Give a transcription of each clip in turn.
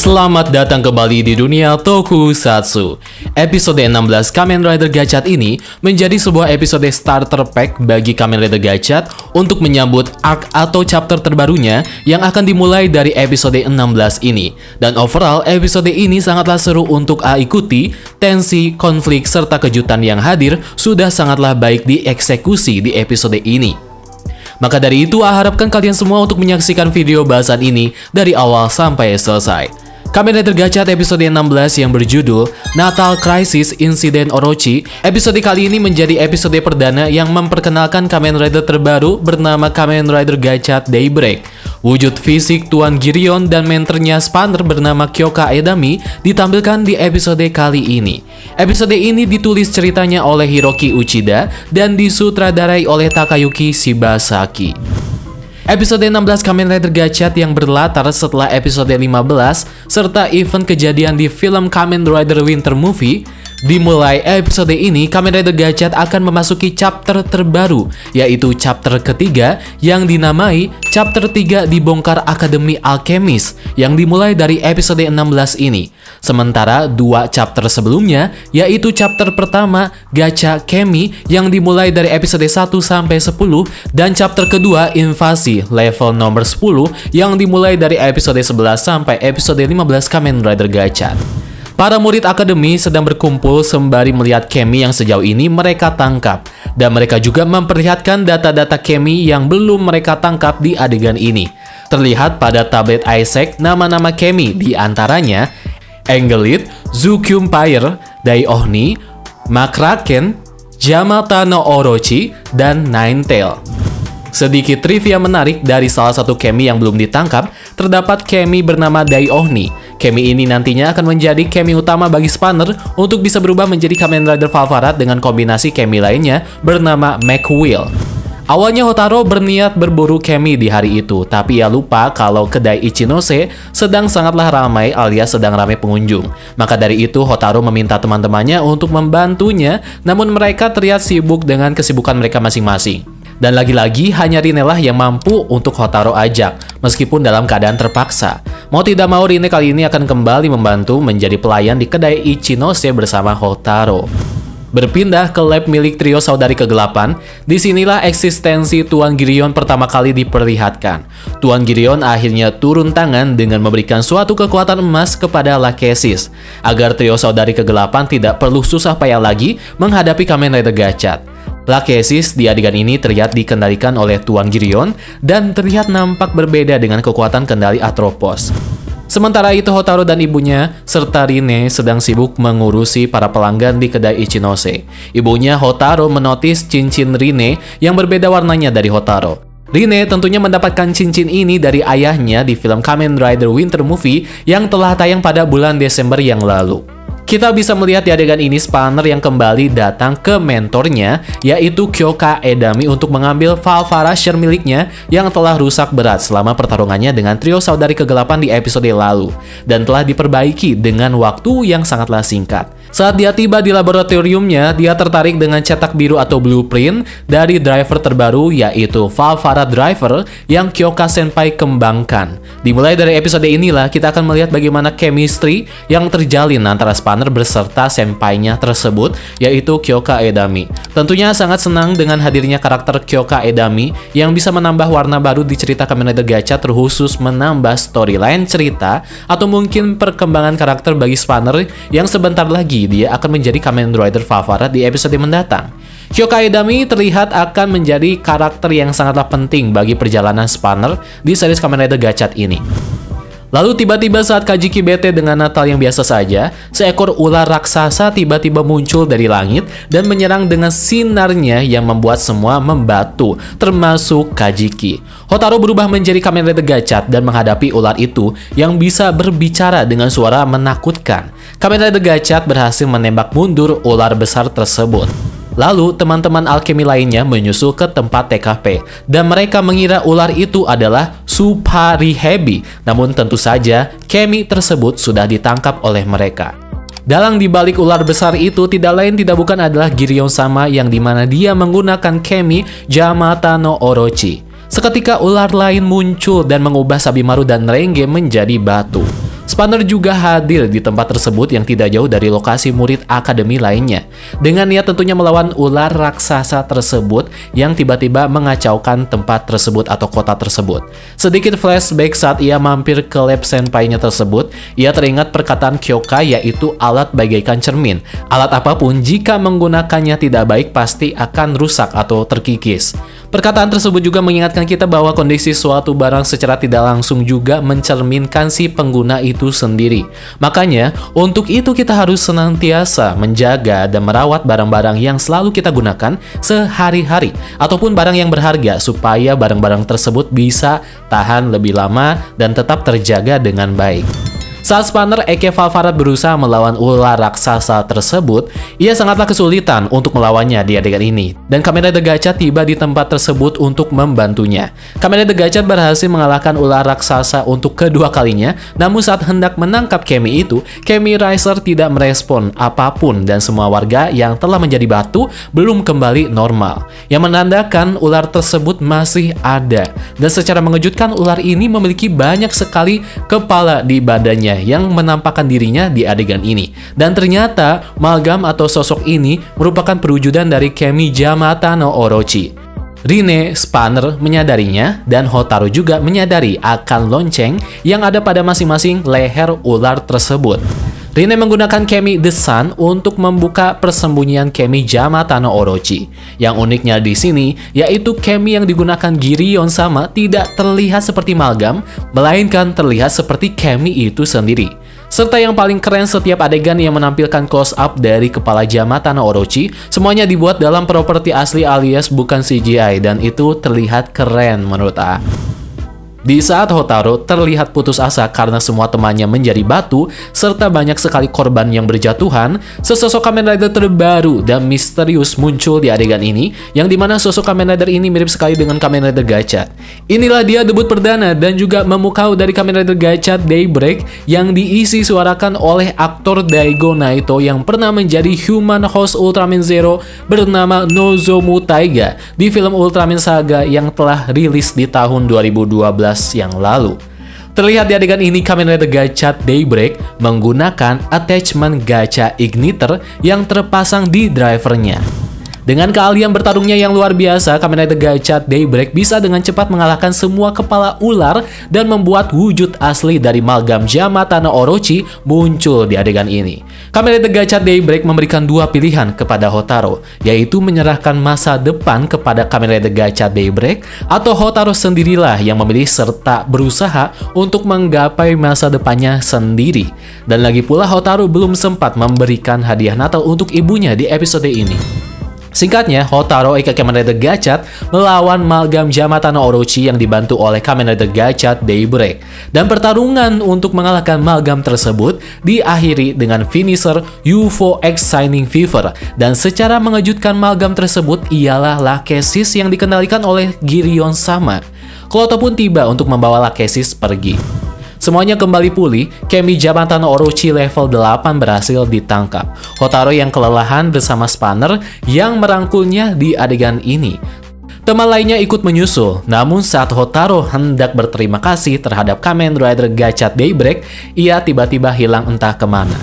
Selamat datang kembali di dunia Tokusatsu. Episode 16 Kamen Rider Gachat ini menjadi sebuah episode starter pack bagi Kamen Rider Gachat untuk menyambut arc atau chapter terbarunya yang akan dimulai dari episode 16 ini. Dan overall episode ini sangatlah seru untuk ikuti. Tensi, konflik, serta kejutan yang hadir sudah sangatlah baik dieksekusi di episode ini. Maka dari itu, harapkan kalian semua untuk menyaksikan video bahasan ini dari awal sampai selesai. Kamen Rider Gachat episode 16 yang berjudul Natal Crisis Incident Orochi. Episode kali ini menjadi episode perdana yang memperkenalkan Kamen Rider terbaru bernama Kamen Rider Gachat Daybreak. Wujud fisik Tuan Gideon dan mentornya Spanner bernama Kyoka Edami ditampilkan di episode kali ini. Episode ini ditulis ceritanya oleh Hiroki Uchida dan disutradarai oleh Takayuki Shibasaki. Episode 16 Kamen Rider Gachat yang berlatar setelah episode 15 serta event kejadian di film Kamen Rider Winter Movie. Dimulai episode ini, Kamen Rider Gachat akan memasuki chapter terbaru, yaitu chapter ketiga yang dinamai Chapter 3 Dibongkar Akademi Alchemist yang dimulai dari episode 16 ini. Sementara dua chapter sebelumnya, yaitu chapter pertama Gacha Kemi yang dimulai dari episode 1 sampai 10 dan chapter kedua Invasi level nomor 10 yang dimulai dari episode 11 sampai episode 15 Kamen Rider Gachat. Para murid akademi sedang berkumpul sembari melihat Kemi yang sejauh ini mereka tangkap. Dan mereka juga memperlihatkan data-data Kemi yang belum mereka tangkap di adegan ini. Terlihat pada tablet Isaac nama-nama Kemi, di antaranya Angelit, Zukyumpire, Daiohni, Makraken, Yamata no Orochi, dan Ninetale. Sedikit trivia menarik dari salah satu Kemi yang belum ditangkap, terdapat Kemi bernama Daiohni. Kemi ini nantinya akan menjadi Kemi utama bagi Spanner untuk bisa berubah menjadi Kamen Rider Valvarat dengan kombinasi Kemi lainnya bernama McWheel. Awalnya Hotaro berniat berburu Kemi di hari itu, tapi ia lupa kalau kedai Ichinose sedang sangatlah ramai alias sedang ramai pengunjung. Maka dari itu Hotaro meminta teman-temannya untuk membantunya, namun mereka terlihat sibuk dengan kesibukan mereka masing-masing. Dan lagi-lagi hanya Rine lah yang mampu untuk Hotaro ajak, meskipun dalam keadaan terpaksa. Mau tidak mau Rine kali ini akan kembali membantu menjadi pelayan di kedai Ichinose bersama Hotaro. Berpindah ke lab milik trio saudari kegelapan, disinilah eksistensi Tuan Gideon pertama kali diperlihatkan. Tuan Gideon akhirnya turun tangan dengan memberikan suatu kekuatan emas kepada Lachesis, agar trio saudari kegelapan tidak perlu susah payah lagi menghadapi Kamen Rider Gachat. Lachesis di adegan ini terlihat dikendalikan oleh Tuan Gideon dan terlihat nampak berbeda dengan kekuatan kendali Atropos. Sementara itu Hotaro dan ibunya serta Rine sedang sibuk mengurusi para pelanggan di kedai Ichinose. Ibunya Hotaro menotis cincin Rine yang berbeda warnanya dari Hotaro. Rine tentunya mendapatkan cincin ini dari ayahnya di film Kamen Rider Winter Movie yang telah tayang pada bulan Desember yang lalu. Kita bisa melihat di adegan ini Spanner yang kembali datang ke mentornya, yaitu Kyoka Edami untuk mengambil Valvarasher miliknya yang telah rusak berat selama pertarungannya dengan trio saudari kegelapan di episode lalu, dan telah diperbaiki dengan waktu yang sangatlah singkat. Saat dia tiba di laboratoriumnya, dia tertarik dengan cetak biru atau blueprint dari driver terbaru, yaitu Valvara Driver yang Kyoka Senpai kembangkan. Dimulai dari episode inilah kita akan melihat bagaimana chemistry yang terjalin antara Spanner beserta senpainya tersebut, yaitu Kyoka Edami. Tentunya sangat senang dengan hadirnya karakter Kyoka Edami yang bisa menambah warna baru di cerita Kamen Rider Gachat, terkhusus menambah storyline cerita atau mungkin perkembangan karakter bagi Spanner yang sebentar lagi dia akan menjadi Kamen Rider Valvarat di episode mendatang. Kyoka Edami terlihat akan menjadi karakter yang sangatlah penting bagi perjalanan Spanner di series Kamen Rider Gachat ini. Lalu tiba-tiba saat Kajiki bete dengan Natal yang biasa saja, seekor ular raksasa tiba-tiba muncul dari langit dan menyerang dengan sinarnya yang membuat semua membatu, termasuk Kajiki. Hotaro berubah menjadi Kamen Rider Gachat dan menghadapi ular itu yang bisa berbicara dengan suara menakutkan. Kamen Rider Gachat berhasil menembak mundur ular besar tersebut. Lalu teman-teman alkemi lainnya menyusul ke tempat TKP dan mereka mengira ular itu adalah Suparihebi. Namun tentu saja Kemi tersebut sudah ditangkap oleh mereka. Dalang dibalik ular besar itu tidak lain tidak bukan adalah Gideon sama yang dimana dia menggunakan Kemi Yamata no Orochi. Seketika ular lain muncul dan mengubah Sabimaru dan Renge menjadi batu. Spanner juga hadir di tempat tersebut yang tidak jauh dari lokasi murid akademi lainnya, dengan niat tentunya melawan ular raksasa tersebut yang tiba-tiba mengacaukan tempat tersebut atau kota tersebut. Sedikit flashback saat ia mampir ke lab senpai-nya tersebut, ia teringat perkataan Kyoka, yaitu alat bagaikan cermin. Alat apapun jika menggunakannya tidak baik pasti akan rusak atau terkikis. Perkataan tersebut juga mengingatkan kita bahwa kondisi suatu barang secara tidak langsung juga mencerminkan si pengguna itu sendiri. Makanya, untuk itu kita harus senantiasa menjaga dan merawat barang-barang yang selalu kita gunakan sehari-hari, ataupun barang yang berharga, supaya barang-barang tersebut bisa tahan lebih lama dan tetap terjaga dengan baik. Saat Spanner Eke Valvarat berusaha melawan ular raksasa tersebut, ia sangatlah kesulitan untuk melawannya di adegan ini. Dan Kamen Rider Gachat tiba di tempat tersebut untuk membantunya. Kamen Rider Gachat berhasil mengalahkan ular raksasa untuk kedua kalinya, namun saat hendak menangkap Kemi itu, Kemi Riser tidak merespon apapun dan semua warga yang telah menjadi batu belum kembali normal. Yang menandakan ular tersebut masih ada. Dan secara mengejutkan ular ini memiliki banyak sekali kepala di badannya yang menampakkan dirinya di adegan ini. Dan ternyata Malgam atau sosok ini merupakan perwujudan dari Kemi Yamata no Orochi. Rine, Spanner menyadarinya, dan Hotaru juga menyadari akan lonceng yang ada pada masing-masing leher ular tersebut. Rine menggunakan Kemi The Sun untuk membuka persembunyian Kemi Yamata no Orochi. Yang uniknya di sini yaitu Kemi yang digunakan Giryon sama tidak terlihat seperti Malgam, melainkan terlihat seperti Kemi itu sendiri. Serta yang paling keren, setiap adegan yang menampilkan close up dari kepala Yamata no Orochi semuanya dibuat dalam properti asli alias bukan CGI, dan itu terlihat keren menurut A. Di saat Hotaru terlihat putus asa karena semua temannya menjadi batu, serta banyak sekali korban yang berjatuhan, sesosok Kamen Rider terbaru dan misterius muncul di adegan ini, yang dimana sosok Kamen Rider ini mirip sekali dengan Kamen Rider Gachat. Inilah dia debut perdana dan juga memukau dari Kamen Rider Gachat Daybreak yang diisi suarakan oleh aktor Daigo Naito yang pernah menjadi Human Host Ultraman Zero bernama Nozomu Taiga di film Ultraman Saga yang telah rilis di tahun 2012 yang lalu. Terlihat di adegan ini Kamen Rider Gachat Daybreak menggunakan attachment gacha igniter yang terpasang di drivernya. Dengan keahlian bertarungnya yang luar biasa, Kamen Rider Gachat Daybreak bisa dengan cepat mengalahkan semua kepala ular dan membuat wujud asli dari Malgam Yamata no Orochi muncul di adegan ini. Kamen Rider Gachat Daybreak memberikan dua pilihan kepada Hotaru, yaitu menyerahkan masa depan kepada Kamen Rider Gachat Daybreak, atau Hotaru sendirilah yang memilih serta berusaha untuk menggapai masa depannya sendiri. Dan lagi pula Hotaru belum sempat memberikan hadiah Natal untuk ibunya di episode ini. Singkatnya, Hotaru aka Kamen Rider Gachat melawan Malgam Yamata no Orochi yang dibantu oleh Kamen Rider Gachat Daybreak. Dan pertarungan untuk mengalahkan Malgam tersebut diakhiri dengan finisher UFO X Shining Fever. Dan secara mengejutkan, Malgam tersebut ialah Lachesis yang dikendalikan oleh Giryon sama. Kloto pun tiba untuk membawa Lachesis pergi. Semuanya kembali pulih, Kemi Yamata no Orochi level 8 berhasil ditangkap. Hotaru yang kelelahan bersama Spanner yang merangkulnya di adegan ini. Teman lainnya ikut menyusul, namun saat Hotaru hendak berterima kasih terhadap Kamen Rider Gachat Daybreak, ia tiba-tiba hilang entah kemana.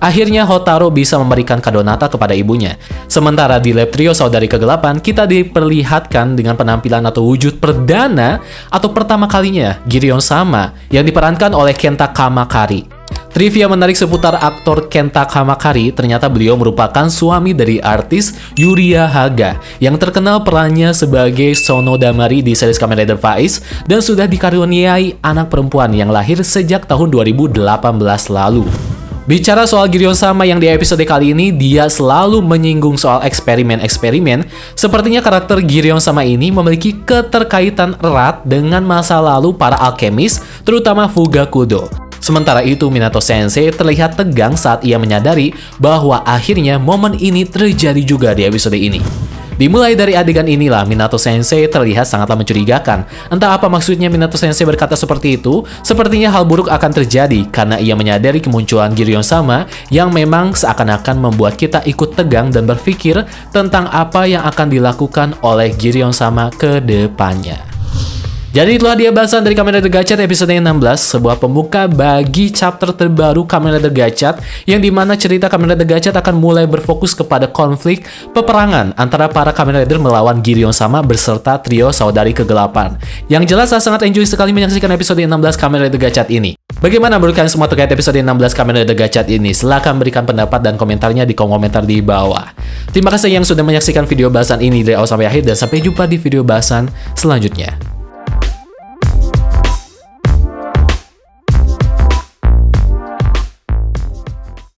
Akhirnya Hotaru bisa memberikan kado Natal kepada ibunya. Sementara di lab trio Saudari Kegelapan, kita diperlihatkan dengan penampilan atau wujud perdana atau pertama kalinya Giryon sama yang diperankan oleh Kenta Kamakari. Trivia menarik seputar aktor Kenta Kamakari, ternyata beliau merupakan suami dari artis Yuria Haga yang terkenal perannya sebagai Sono Damari di series Kamen Rider Faiz dan sudah dikaruniai anak perempuan yang lahir sejak tahun 2018 lalu. Bicara soal Giryon sama yang di episode kali ini, dia selalu menyinggung soal eksperimen-eksperimen. Sepertinya karakter Giryon sama ini memiliki keterkaitan erat dengan masa lalu para alkemis, terutama Fugakudo. Sementara itu, Minato Sensei terlihat tegang saat ia menyadari bahwa akhirnya momen ini terjadi juga di episode ini. Dimulai dari adegan inilah Minato Sensei terlihat sangatlah mencurigakan. Entah apa maksudnya Minato Sensei berkata seperti itu. Sepertinya hal buruk akan terjadi karena ia menyadari kemunculan Giryon sama yang memang seakan-akan membuat kita ikut tegang dan berpikir tentang apa yang akan dilakukan oleh Giryon sama ke depannya. Jadi itulah dia bahasan dari Kamen Rider Gachat episode 16, sebuah pembuka bagi chapter terbaru Kamen Rider Gachat, yang dimana cerita Kamen Rider Gachat akan mulai berfokus kepada konflik peperangan antara para Kamen Rider melawan Gideon sama berserta trio saudari kegelapan. Yang jelas saya sangat enjoy sekali menyaksikan episode 16 Kamen Rider Gachat ini. Bagaimana menurut kalian semua terkait episode 16 Kamen Rider Gachat ini? Silahkan berikan pendapat dan komentarnya di kolom komentar di bawah. Terima kasih yang sudah menyaksikan video bahasan ini dari awal sampai akhir, dan sampai jumpa di video bahasan selanjutnya.